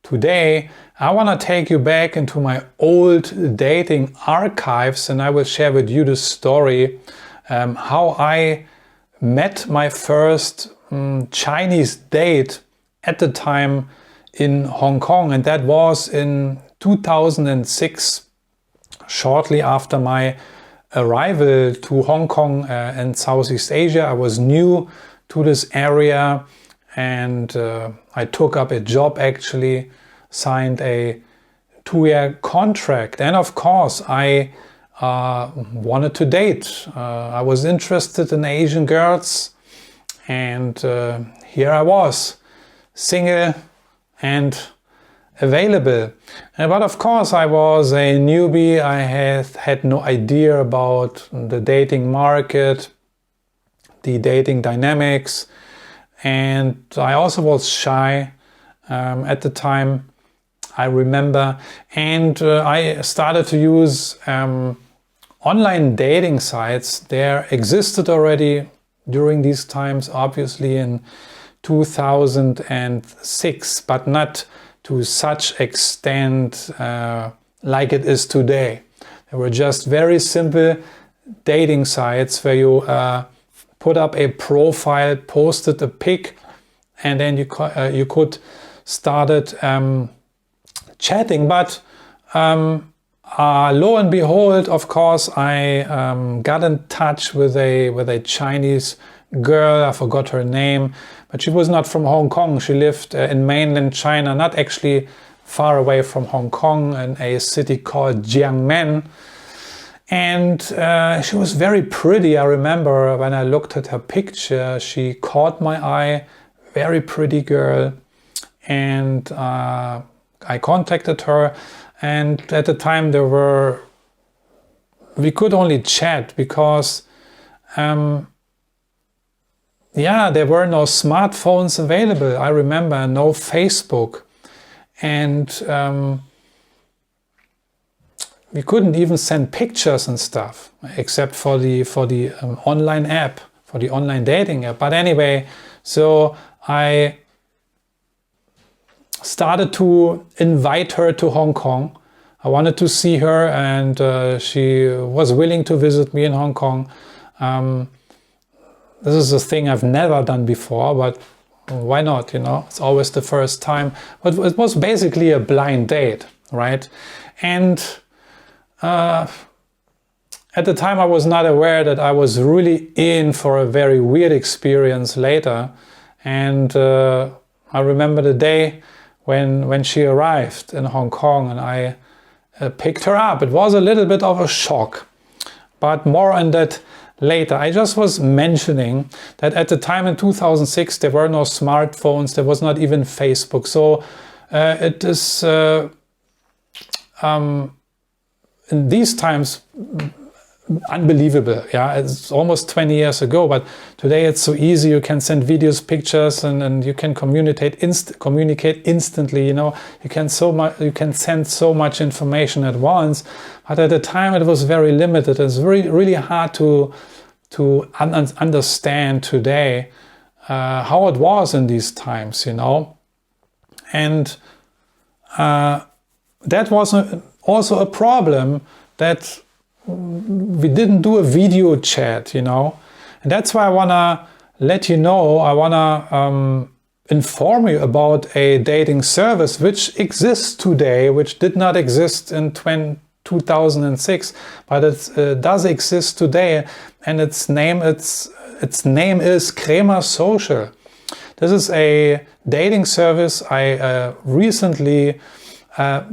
Today, I want to take you back into my old dating archives, and I will share with you the story how I met my first Chinese date at the time in Hong Kong, and that was in 2006, shortly after my arrival to Hong Kong and Southeast Asia. I was new to this area, and I took up a job, actually signed a 2-year contract, and of course I wanted to date. I was interested in Asian girls, and here I was, single and available. But of course I was a newbie. I had no idea about the dating market, the dating dynamics, and I also was shy at the time, I remember, and I started to use online dating sites. There existed already during these times, obviously in 2006, but not to such extent like it is today. There were just very simple dating sites where you put up a profile, posted a pic, and then you could started chatting. But lo and behold, of course, I got in touch with a Chinese girl. I forgot her name, but she was not from Hong Kong. She lived in mainland China, not actually far away from Hong Kong, in a city called Jiangmen. And she was very pretty. I remember when I looked at her picture, she caught my eye. Very pretty girl. And I contacted her, and at the time we could only chat because there were no smartphones available. I remember, no Facebook, and we couldn't even send pictures and stuff, except for the online app, for the online dating app. But anyway, so I started to invite her to Hong Kong. I wanted to see her, and she was willing to visit me in Hong Kong. This is a thing I've never done before, but why not, It's always the first time. But it was basically a blind date, right? And at the time I was not aware that I was really in for a very weird experience later. And I remember the day when she arrived in Hong Kong, and I picked her up. It was a little bit of a shock, but more on that later. I just was mentioning that at the time in 2006 there were no smartphones, there was not even Facebook. So it is in these times unbelievable. It's almost 20 years ago, but today it's so easy. You can send videos, pictures, and you can communicate instantly. You can send so much information at once. But at the time it was very limited. It's really hard to understand today how it was in these times. And that was also a problem, that we didn't do a video chat, and that's why I want to let you know, I want to inform you about a dating service which exists today, which did not exist in 2006, but it does exist today, and its name is Crema Social. This is a dating service I recently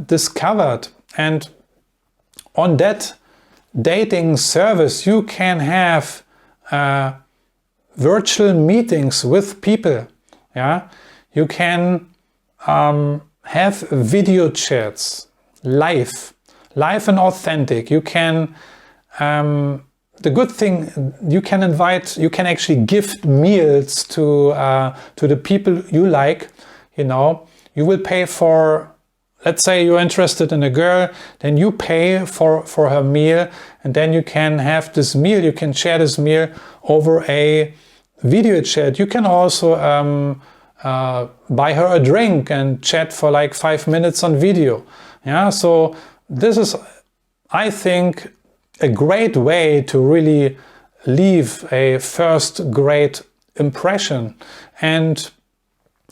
discovered, and on that dating service you can have virtual meetings with people. You can have video chats, live and authentic. You can the good thing, you can actually gift meals to the people you like. You will pay for, let's say you're interested in a girl, then you pay for her meal, and then you can have this meal, you can share this meal over a video chat. You can also buy her a drink and chat for like 5 minutes on video. Yeah, so this is, I think, a great way to really leave a first great impression. And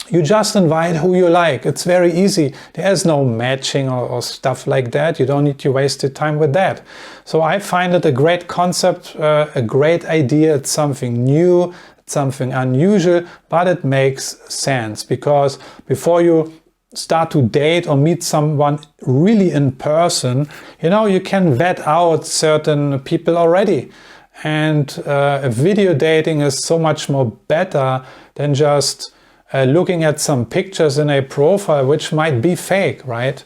you just invite who you like. It's very easy. There's no matching or stuff like that. You don't need to waste your time with that. So I find it a great concept, a great idea. It's something new, it's something unusual, but it makes sense, because before you start to date or meet someone really in person, you know, you can vet out certain people already. And video dating is so much more better than just looking at some pictures in a profile which might be fake, right?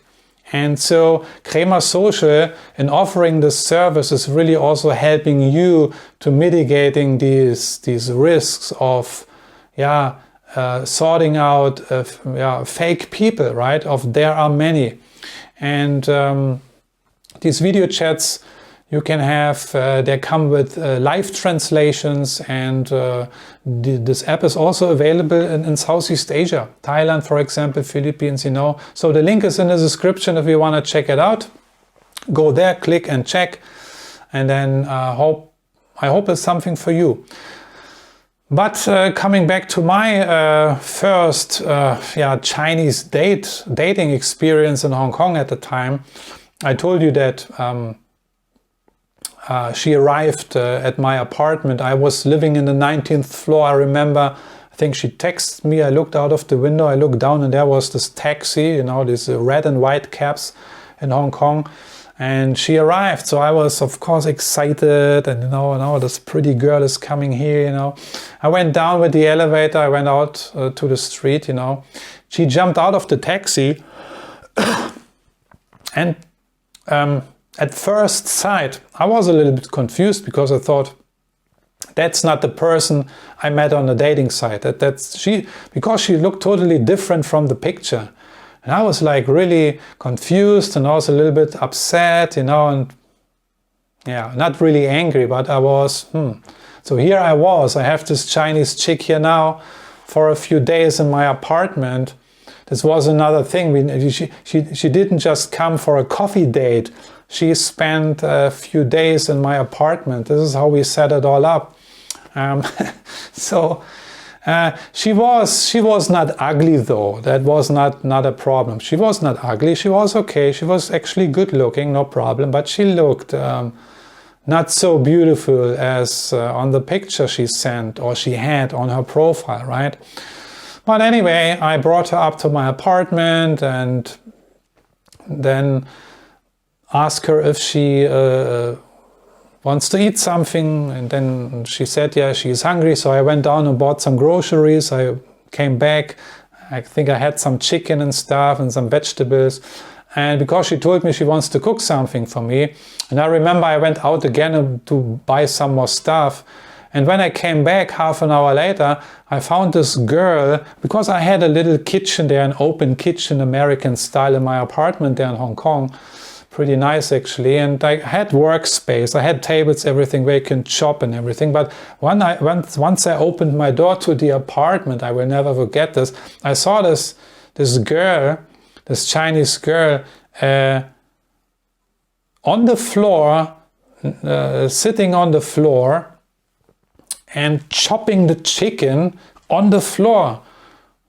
And so Crema Social, in offering this service, is really also helping you to mitigating these risks of sorting out fake people, right? There are many. And these video chats you can have, they come with live translations, and this app is also available in Southeast Asia, Thailand, for example, Philippines, you know. So the link is in the description if you want to check it out. Go there, click and check, and then I hope it's something for you. But coming back to my first Chinese dating experience in Hong Kong at the time, I told you that she arrived at my apartment. I was living in the 19th floor. I remember, I think she texted me. I looked out of the window, I looked down, and there was this taxi, you know, these red and white cabs in Hong Kong. And she arrived. So I was, of course, excited. And, you know, this pretty girl is coming here, you know. I went down with the elevator. I went out to the street, you know. She jumped out of the taxi. And at first sight, I was a little bit confused, because I thought, that's not the person I met on the dating site. That's she, because she looked totally different from the picture. And I was like really confused, and also a little bit upset, you know, and yeah, not really angry, but I was, So here I was, I have this Chinese chick here now for a few days in my apartment. This was another thing. She didn't just come for a coffee date. She spent a few days in my apartment. This is how we set it all up. So she was not ugly, though. That was not a problem. She was not ugly. She was okay. She was actually good looking, no problem. But she looked not so beautiful as on the picture she sent or she had on her profile, right? But anyway, I brought her up to my apartment and then asked her if she wants to eat something, and then she said yeah, she's hungry. So I went down and bought some groceries. I came back, I think I had some chicken and stuff and some vegetables, and because she told me she wants to cook something for me, and I remember I went out again to buy some more stuff. And when I came back half an hour later, I found this girl, because I had a little kitchen there, an open kitchen, American style, in my apartment there in Hong Kong. Pretty nice actually, and I had workspace, I had tables, everything where you can chop and everything. But once I opened my door to the apartment, I will never forget this, I saw this girl, this Chinese girl, on the floor, sitting on the floor and chopping the chicken on the floor.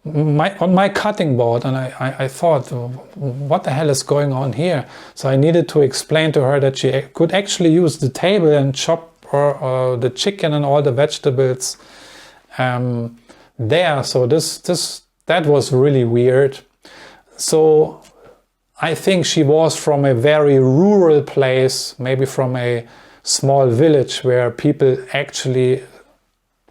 On my cutting board, and I thought, what the hell is going on here? So I needed to explain to her that she could actually use the table and chop the chicken and all the vegetables there. So that was really weird. So I think she was from a very rural place, maybe from a small village where people actually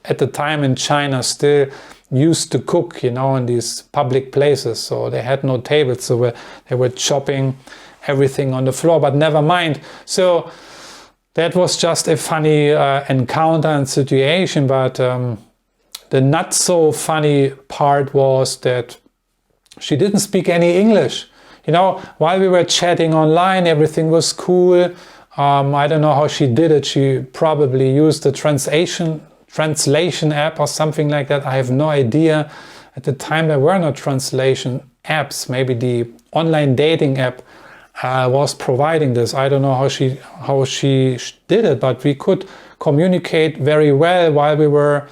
at the time in China still used to cook, you know, in these public places. So they had no tables, so they were chopping everything on the floor, but never mind. So that was just a funny encounter and situation, but the not so funny part was that she didn't speak any English. You know, while we were chatting online, everything was cool. I don't know how she did it. She probably used the translation app or something like that. I have no idea. At the time there were no translation apps. Maybe the online dating app was providing this. I don't know how she did it, but we could communicate very well while we were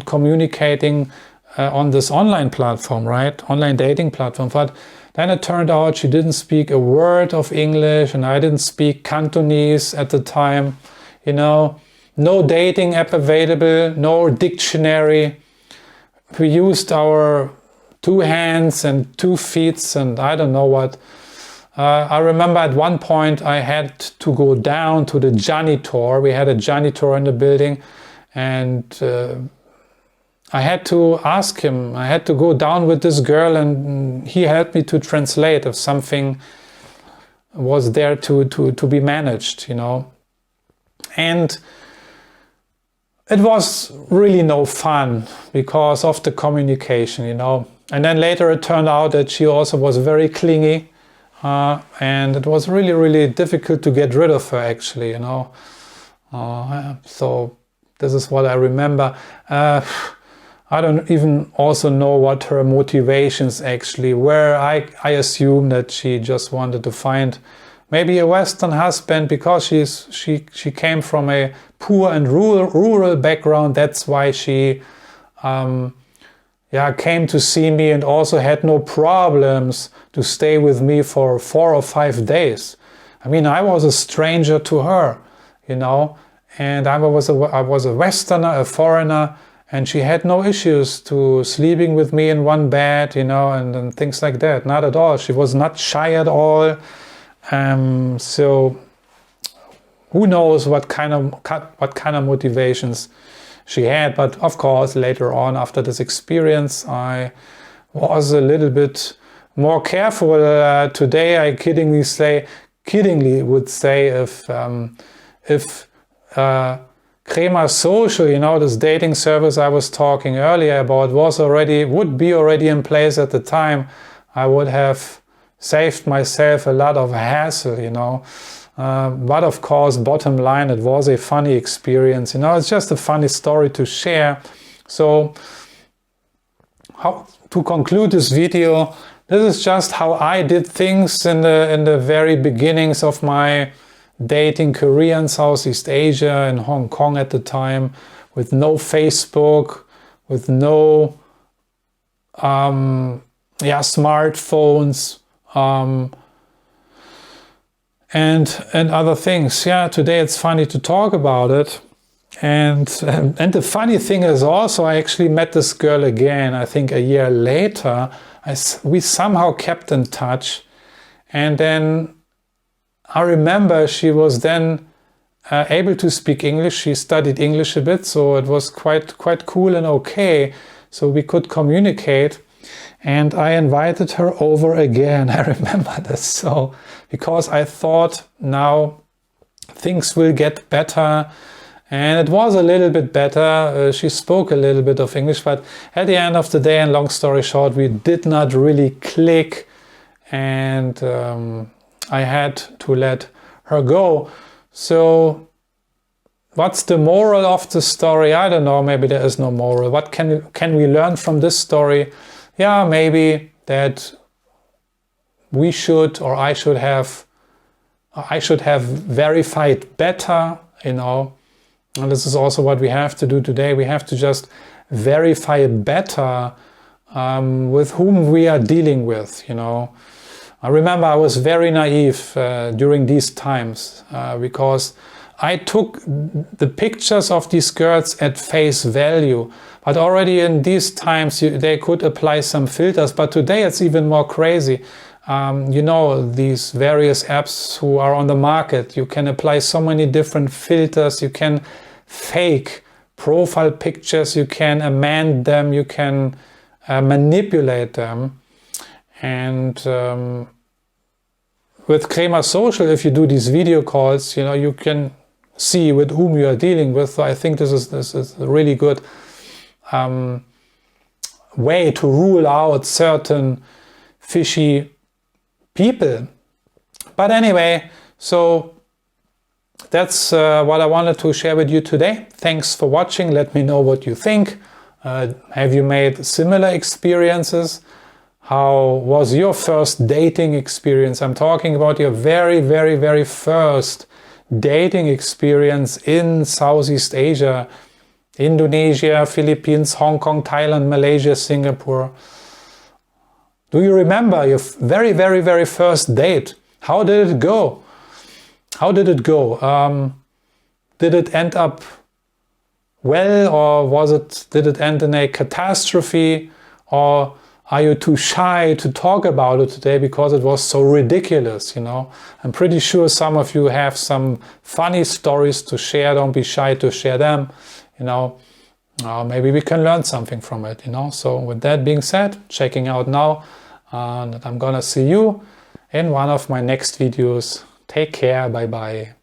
communicating on this online platform, right? Online dating platform. But then it turned out she didn't speak a word of English, and I didn't speak Cantonese at the time. You know, no dating app available, no dictionary. We used our 2 hands and 2 feet and I don't know what. I remember at one point I had to go down to the janitor. We had a janitor in the building, and I had to ask him. I had to go down with this girl, and he helped me to translate if something was there to be managed, you know. And it was really no fun because of the communication, you know. And then later it turned out that she also was very clingy. And it was really, really difficult to get rid of her, actually, you know. So this is what I remember. I don't even also know what her motivations actually were. I assume that she just wanted to find maybe a Western husband because she came from a poor and rural background. That's why she came to see me and also had no problems to stay with me for 4 or 5 days. I mean, I was a stranger to her, you know, and I was a Westerner, a foreigner, and she had no issues to sleeping with me in one bed, you know, and things like that. Not at all. She was not shy at all. So who knows what kind of motivations she had. But of course, later on, after this experience, I was a little bit more careful. Today, I kiddingly would say if Crema Social, you know, this dating service I was talking earlier about, would be already in place at the time, I would have saved myself a lot of hassle, you know. But of course, bottom line, it was a funny experience, you know. It's just a funny story to share. So, to conclude this video, this is just how I did things in the very beginnings of my dating career in Southeast Asia, in Hong Kong at the time, with no Facebook, with no smartphones, and other things. Yeah, today it's funny to talk about it. And the funny thing is also, I actually met this girl again, I think a year later. We somehow kept in touch, and then I remember she was then able to speak English. She studied English a bit, so it was quite cool and okay. So we could communicate, and I invited her over again. I remember this, so because I thought now things will get better. And it was a little bit better. She spoke a little bit of English, but at the end of the day, and long story short, we did not really click, and I had to let her go. So what's the moral of the story? I don't know, maybe there is no moral. What can we learn from this story? Yeah, maybe that we should, or I should have verified better, you know. And this is also what we have to do today. We have to just verify better with whom we are dealing with, you know. I remember I was very naive during these times because I took the pictures of these girls at face value. But already in these times, they could apply some filters. But today it's even more crazy. You know, these various apps who are on the market, you can apply so many different filters. You can fake profile pictures, you can amend them, you can manipulate them. And with Crema Social, if you do these video calls, you know, you can see with whom you are dealing with. So I think this is a really good way to rule out certain fishy people. But anyway, so that's what I wanted to share with you today. Thanks for watching. Let me know what you think. Have you made similar experiences? How was your first dating experience? I'm talking about your very, very, very first dating experience in Southeast Asia, Indonesia, Philippines, Hong Kong, Thailand, Malaysia, Singapore. Do you remember your very, very, very first date? How did it go? How did it go? Did it end up well, or did it end in a catastrophe? Or are you too shy to talk about it today because it was so ridiculous, you know? I'm pretty sure some of you have some funny stories to share. Don't be shy to share them, you know. Maybe we can learn something from it, you know. So with that being said, checking out now, and I'm gonna see you in one of my next videos. Take care, bye bye.